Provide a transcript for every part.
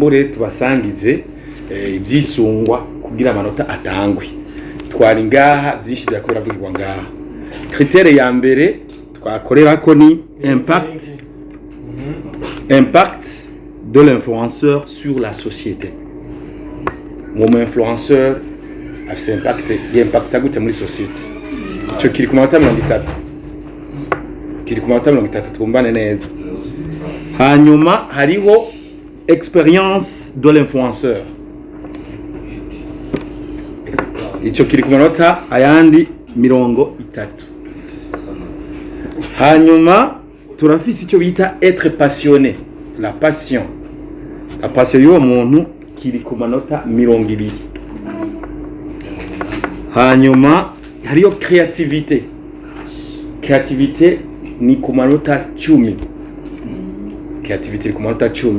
kumbure tubasangize ibyisungwa kugira amanota atangwe. Twari ngaha byinshi byakora bivugwa ngaha. Critère ya mbere twakorera ko ni impact de l'influenceur sur la société. Mon influenceur afise impact gute muri société. Ico kiri ku manota 30. Kiri ku manota 30 twumbane neza. Hanyuma hariho expérience de l'influenceur. Ico kiri ku manota ayandi 30. Hanyuma turafise icyo bita être passionné. La passion y'uwo muntu kiri ku manota 20. Hanyuma hariyo créativité ni ku manota 10. Créativité ku manota 10.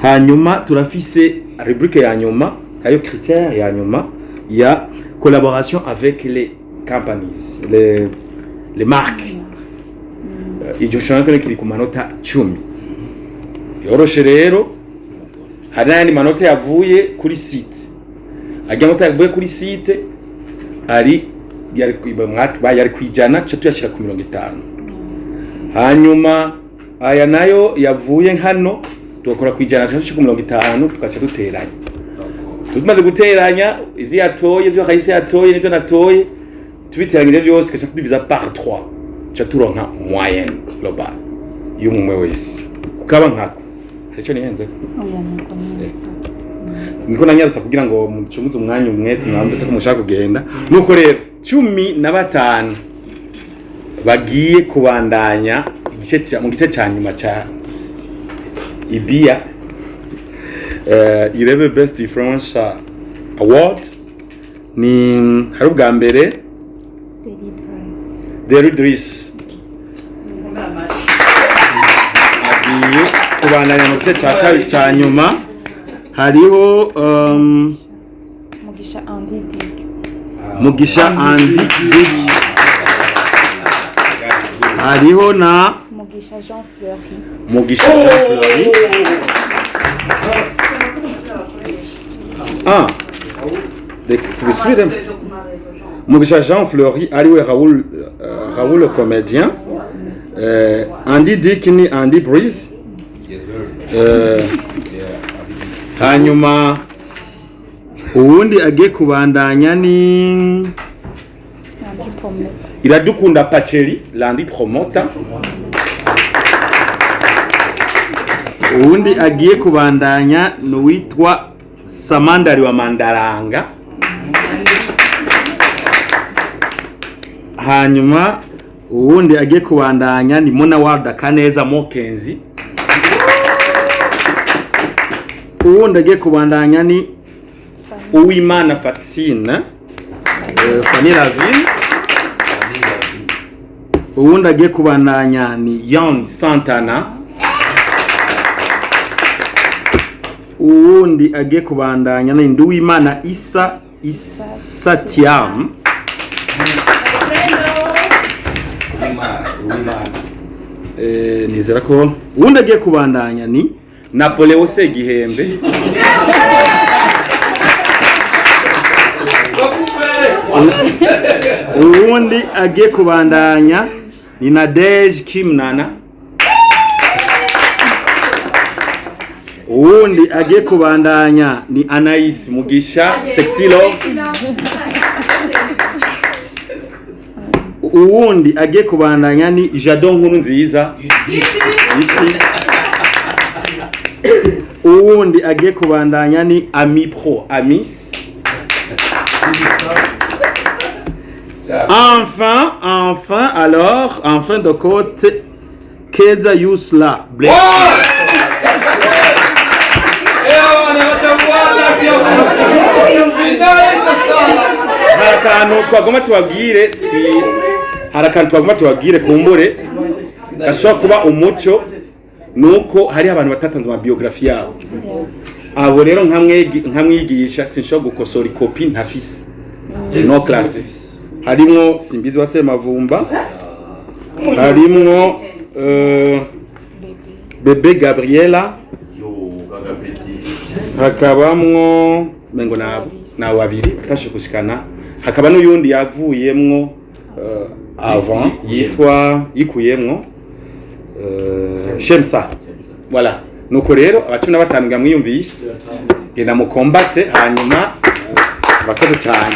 Hanyuma turafise rubrique ya nyuma, hariyo critère ya nyuma ya collaboration avec les compagnies, les marques. Iryo shaka kiri ku manota 10. Yoroshe rero hari n'andi manota yavuye kuri site. Ajya manota yavuye kuri site ari yari kwijana cyo tuyashira ku 50. Hanyuma aya nayo yavuye hano tukora kwijana cyo ku 50 tukaca duteranya. Tumaze guteranya ivyo yatoye ivyo Kayise yatoye n'ivyo natoye tubiteranyije byose kaca tudiviza par 3. Cha turonka moyenne global y'umwe wese. Ukaba nkako icyo nihenze niko nanyarutsa kugira ngo mucumuze umwanya umwete mwambese ko mushaka kugenda. Nuko rero 15 bagiye kubandanya mu gice cya nyuma cya IBIA IREBE Best Influencer Award. Ni hari ubwa mbere Deridris agiye kubandanya mu gice cya kabiri cya nyuma. Hariho Mugisha Andy Dig. Hariho na Mugisha Jean Fleury. Mugisha Jean Fleury ariwe Raoul le comédien. Andy Dick ni Andy Breeze. Hanyuma uwundi agiye kubandanya ni Iradukunda Pacheri Landi Promoter. Uwundi agiye kubandanya n'uwitwa Samandari wa Mandaranga. Hanyuma uwundi agiye kubandanya ni Mona Warda Kaneza Mokenzi. Uwundi agiye kubandanya ni Uwimana Faxine Fanny Laville. Uwundi agiye kubandanya ni Young Santana. Uwundi agiye kubandanya ni Nduwimana Isa Tiam. Nizera ko uwundi agiye kubandanya ni Napoleon Segihembe. Uwundi agiye kubandanya ni Nadege Kimnana. Uwundi agiye kubandanya ni Anais Mugisha Sexy Love. Uwundi agiye kubandanya ni Jadon Nkuru Nziza. Uwundi agiye kubandanya ni Ami Pro Amis. Enfin de côté Keza Yusla Bless. Harakantu twagoma tubabwire kumbure gashobora kuba umuco nuko hari abantu batatanze ama biography yabo. Abo rero nkamwigisha sinshobora gukosora ikopi ntafise. No classe. Harimo Simbizi wase Mavumba. Harimo Bebe Gabriela. hakabamwo mengo na babiri batashe kushikana, hakaba n'uyundi yavuyemwo avant yikuyemwo Shemsa. Voilà, nuko rero abacumi n'abatanu ngamwiyumvise genda mu combat hanyuma bakoze cyane.